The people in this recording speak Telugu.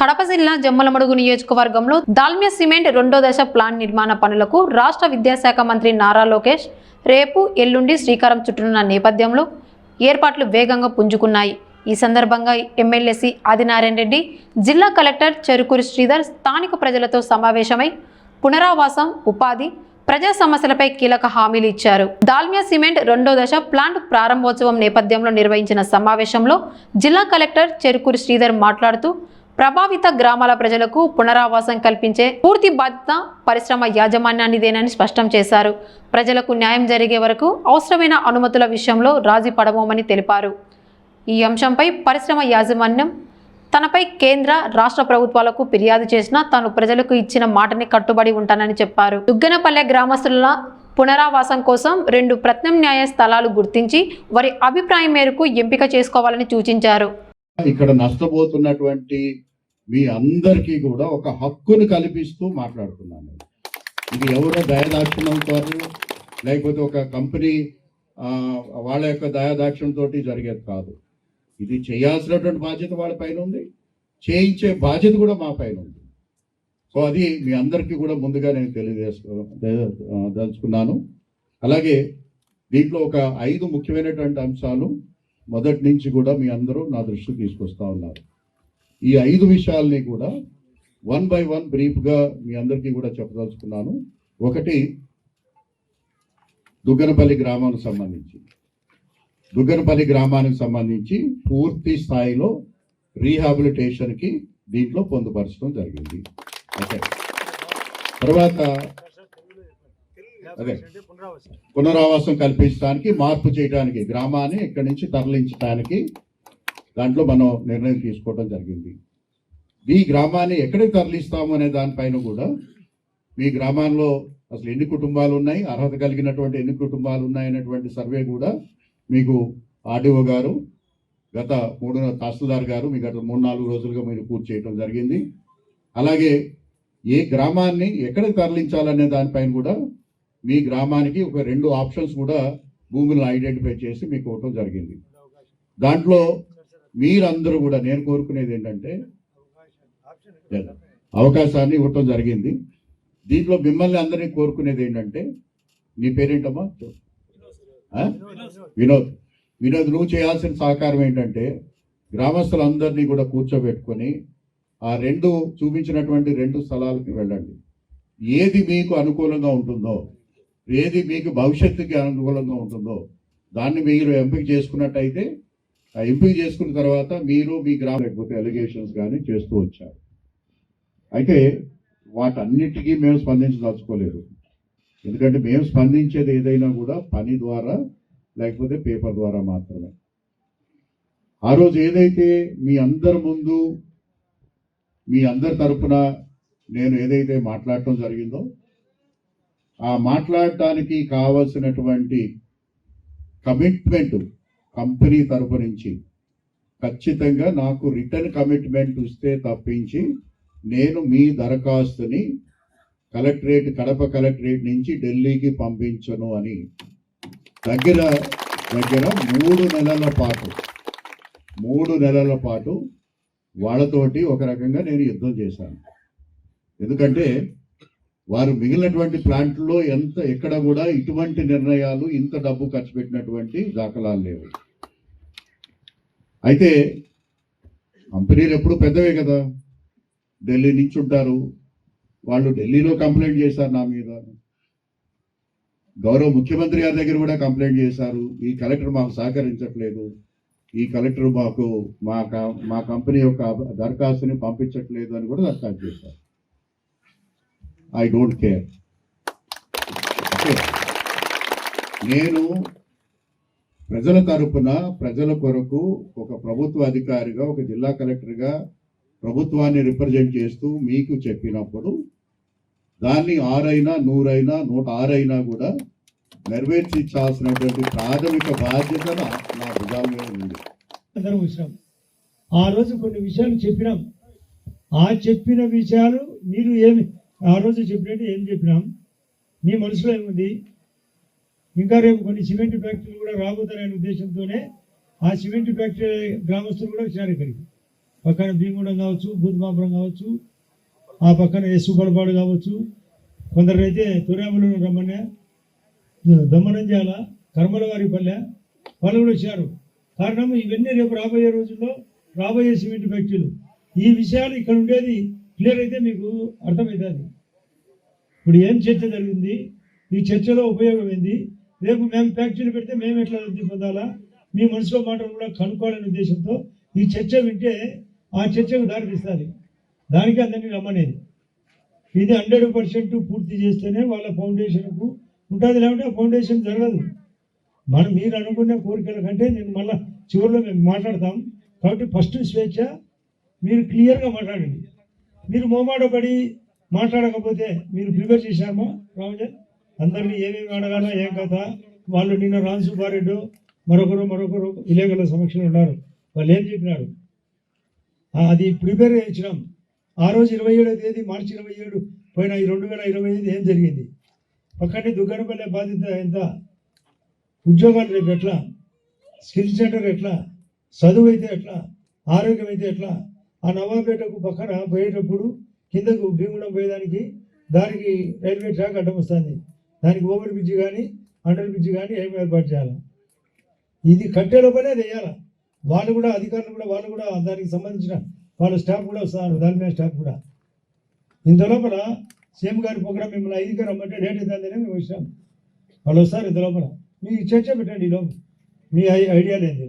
కడప జిల్లా జమ్మలమడుగు నియోజకవర్గంలో దాల్మియా సిమెంట్ రెండో దశ ప్లాంట్ నిర్మాణ పనులకు రాష్ట్ర విద్యాశాఖ మంత్రి నారా లోకేష్ రేపు ఎల్లుండి శ్రీకారం చుట్టనున్న నేపథ్యంలో ఏర్పాట్లు వేగంగా పుంజుకున్నాయి. ఈ సందర్భంగా ఎమ్మెల్యే ఆదినారాయణ రెడ్డి, జిల్లా కలెక్టర్ చెరుకూరి శ్రీధర్ స్థానిక ప్రజలతో సమావేశమై పునరావాసం, ఉపాధి, ప్రజా సమస్యలపై కీలక హామీలు ఇచ్చారు. దాల్మియా సిమెంట్ రెండో దశ ప్లాంట్ ప్రారంభోత్సవం నేపథ్యంలో నిర్వహించిన సమావేశంలో జిల్లా కలెక్టర్ చెరుకూరి శ్రీధర్ మాట్లాడుతూ ప్రభావిత గ్రామాల ప్రజలకు పునరావాసం కల్పించే పూర్తి బాధ్యత పరిశ్రమ యాజమాన్యానిదేనని స్పష్టం చేశారు. ప్రజలకు న్యాయం జరిగే వరకు అవసరమైన అనుమతుల విషయంలో రాజీ పడబోమని తెలిపారు. ఈ అంశంపై పరిశ్రమ యాజమాన్యం తనపై కేంద్ర, రాష్ట్ర ప్రభుత్వాలకు ఫిర్యాదు చేసినా తాను ప్రజలకు ఇచ్చిన మాటని కట్టుబడి ఉంటానని చెప్పారు. దుగ్గనపల్లె గ్రామస్తుల పునరావాసం కోసం 2 ప్రత్యామ్నాయ స్థలాలు గుర్తించి వారి అభిప్రాయం మేరకు ఎంపిక చేసుకోవాలని సూచించారు. ఇక్కడ నష్టపోతున్నటువంటి మీ అందరికీ కూడా ఒక హక్కును కల్పిస్తూ మాట్లాడుతున్నాను. ఇది ఎవరో దయాదాక్షిణ్యంతో లేకపోతే ఒక కంపెనీ వాళ్ళ యొక్క దయాదాక్షిణ్యంతో జరిగేది కాదు. ఇది చేయాల్సినటువంటి బాధ్యత వాళ్ళ పైన ఉంది, చేయించే బాధ్యత కూడా మా పైన ఉంది. సో అది మీ అందరికీ కూడా ముందుగా నేను తెలియజేసుకున్నాను. అలాగే దీంట్లో ఒక 5 ముఖ్యమైనటువంటి అంశాలు మొదటి నుంచి కూడా మీ అందరూ నా దృష్టికి తీసుకొస్తా ఉన్నారు. ఈ 5 విషయాల్ని కూడా 1 by 1 బ్రీఫ్గా మీ అందరికీ కూడా చెప్పదలుచుకున్నాను. ఒకటి, దుగ్గనపల్లి గ్రామానికి సంబంధించి పూర్తి స్థాయిలో రీహాబిలిటేషన్కి దీంట్లో పొందుపరచడం జరిగింది. ఓకే, తర్వాత పునరావాసం కల్పించడానికి, మార్పు చేయడానికి, గ్రామాన్ని ఇక్కడి నుంచి తరలించడానికి దాంట్లో మనం నిర్ణయం తీసుకోవడం జరిగింది. ఈ గ్రామాన్ని ఎక్కడికి తరలిస్తాము అనే దానిపైన కూడా మీ గ్రామాల్లో అసలు ఎన్ని కుటుంబాలు ఉన్నాయి, అర్హత కలిగినటువంటి ఎన్ని కుటుంబాలు ఉన్నాయి అనేటువంటి సర్వే కూడా మీకు ఆర్డీఓ గారు తహసీల్దార్ గారు మీకు గత 3-4 రోజులుగా మీరు పూర్తి చేయడం జరిగింది. అలాగే ఏ గ్రామాన్ని ఎక్కడికి తరలించాలనే దానిపైన కూడా మీ గ్రామానికి ఒక 2 ఆప్షన్స్ కూడా భూములను ఐడెంటిఫై చేసి మీకు ఇవ్వటం జరిగింది. దాంట్లో మీరందరూ కూడా నేను కోరుకునేది ఏంటంటే అవకాశాన్ని ఇవ్వటం జరిగింది. దీంట్లో మిమ్మల్ని అందరినీ కోరుకునేది ఏంటంటే, నీ పేరేంటమ్మా? వినోద్. నువ్వు చేయాల్సిన సహకారం ఏంటంటే గ్రామస్తులందరినీ కూడా కూర్చోబెట్టుకొని ఆ 2 చూపించినటువంటి 2 స్థలాలకి వెళ్ళండి. ఏది మీకు అనుకూలంగా ఉంటుందో, ఏది మీకు భవిష్యత్తుకి అనుకూలంగా ఉంటుందో దాన్ని మీరు ఎంపిక చేసుకున్నట్టయితే, ఆ ఎంపిక చేసుకున్న తర్వాత మీరు మీ గ్రామం లేకపోతే అలిగేషన్స్ కానీ చేస్తూ వచ్చారు. అయితే వాటన్నిటికీ మేము స్పందించదలుచుకోలేదు. ఎందుకంటే మేము స్పందించేది ఏదైనా కూడా పని ద్వారా లేకపోతే పేపర్ ద్వారా మాత్రమే. ఆ రోజు ఏదైతే మీ అందరి ముందు మీ అందరి తరపున నేను ఏదైతే మాట్లాడటం జరిగిందో, ఆ మాట్లాడటానికి కావలసినటువంటి కమిట్మెంట్ కంపెనీ తరపు నుంచి ఖచ్చితంగా నాకు రిటర్న్ కమిట్మెంట్ ఇస్తే తప్పించి నేను మీ దరఖాస్తుని కడప కలెక్టరేట్ నుంచి ఢిల్లీకి పంపించను అని దగ్గర 3 నెలల పాటు వాళ్ళతోటి ఒక రకంగా నేను యుద్ధం చేశాను. ఎందుకంటే వారు మిగిలినటువంటి ప్లాంట్లో ఎక్కడ కూడా ఇటువంటి నిర్ణయాలు, ఇంత డబ్బు ఖర్చు పెట్టినటువంటి దాఖలాలు లేవు. అయితే కంపెనీలు ఎప్పుడు పెద్దవే కదా, ఢిల్లీ నుంచి ఉంటారు. వాళ్ళు ఢిల్లీలో కంప్లైంట్ చేశారు నా మీద, గౌరవ ముఖ్యమంత్రి గారి దగ్గర కూడా కంప్లైంట్ చేశారు. ఈ కలెక్టర్ మాకు సహకరించట్లేదు, ఈ కలెక్టర్ మాకు మా కంపెనీ యొక్క దరఖాస్తుని పంపించట్లేదు అని కూడా దరఖాస్తు చేశారు. I don't care. నేను ప్రజల తరపున, ప్రజల కొరకు ఒక ప్రభుత్వ అధికారిగా, ఒక జిల్లా కలెక్టర్గా ప్రభుత్వాన్ని రిప్రజెంట్ చేస్తూ మీకు చెప్పినప్పుడు దాన్ని 6 అయినా 100 అయినా 106 అయినా కూడా నెరవేర్చాల్సినటువంటి ప్రాథమిక బాధ్యత నా భుజాల మీద ఉంది. అందరం వచ్చాం. ఆ రోజు కొన్ని విషయాలు చెప్పినాం. ఆ చెప్పిన విషయాలు మీరు ఆ రోజు చెప్పినట్టు ఏం చెప్పినాం, మీ మనసులో ఏముంది? ఇంకా రేపు కొన్ని సిమెంట్ ఫ్యాక్టరీలు కూడా రాబోతారనే ఉద్దేశంతోనే ఆ సిమెంట్ ఫ్యాక్టరీ గ్రామస్తులు కూడా వచ్చారు ఇక్కడికి. పక్కన భీముడం కావచ్చు, బూద్మాపురం కావచ్చు, ఆ పక్కన ఎస్సుపడపాడు కావచ్చు, కొందరైతే తొర్యాములు రమ్మనే, దమ్మనంజాల, కర్మలవారి పల్లె వాళ్ళు కూడా వచ్చారు. కారణం ఇవన్నీ రేపు రాబోయే రోజుల్లో రాబోయే సిమెంట్ ఫ్యాక్టరీలు. ఈ విషయాలు ఇక్కడ ఉండేది క్లియర్ అయితే మీకు అర్థమవుతుంది. ఇప్పుడు ఏం చర్చ జరిగింది, ఈ చర్చలో ఉపయోగం ఏంది, రేపు మేము ఫ్యాక్టరీలు పెడితే మేము ఎట్లా లబ్ధి పొందాలా, మీ మనసులో మాటలు కూడా కనుక్కోవాలనే ఉద్దేశంతో ఈ చర్చ వింటే ఆ చర్చకు దారితీస్తుంది. దానికి అందరినీ రమ్మనేది. ఇది 100% పూర్తి చేస్తేనే వాళ్ళ ఫౌండేషన్కు ఉంటుంది, లేకుంటే ఫౌండేషన్ జరగదు. మీరు అనుకునే కోరికల కంటే నేను మళ్ళీ చివరిలో మేము మాట్లాడతాం. కాబట్టి ఫస్ట్ స్వేచ్ఛ, మీరు క్లియర్గా మాట్లాడండి. మీరు మోమాటపడి మాట్లాడకపోతే మీరు ప్రిపేర్ చేశామా రామజన్? అందరినీ ఏమేమి అడగాలా, ఏం కథ, వాళ్ళు నిన్న రామ్ సుబ్బారెడ్డి మరొకరు విలేకరుల సమక్షంలో ఉన్నారు. వాళ్ళు ఏం చెప్పినారు అది ప్రిపేర్ చేయించినాం. ఆ రోజు 27వ తేదీ మార్చి 27 పోయిన ఈ 2025 ఏం జరిగింది, పక్కనే దుగ్గనపల్లె బాధ్యత ఎంత, ఉద్యోగాలు రేపు ఎట్లా, స్కిల్ సెంటర్ ఎట్లా, చదువు అయితే ఎట్లా, ఆరోగ్యం అయితే ఎట్లా, ఆ నవాబేటకు పక్కన పోయేటప్పుడు కిందకు భీముడం పోయేదానికి దానికి రైల్వే ట్రాక్ అడ్డం వస్తుంది. దానికి ఓవర్ బ్రిడ్జ్ కానీ అండర్ బ్రిడ్జ్ కానీ ఏమి ఏర్పాటు చేయాలి. ఇది కట్టే లోపలే వేయాలి. వాళ్ళు కూడా అధికారులు కూడా వాళ్ళు కూడా దానికి సంబంధించిన వాళ్ళ స్టాఫ్ కూడా వస్తారు, దాని మీద స్టాఫ్ కూడా. ఇంత లోపల సీఎం గారి ప్రోగ్రామ్ మిమ్మల్ని 5కి రమ్మంటే డేట్ అవుతుందనే మేము వచ్చాం. వాళ్ళు వస్తారు ఇంత లోపల. మీ చర్చ పెట్టండి, ఈ లోపల మీ ఐడియాలు ఏంటి.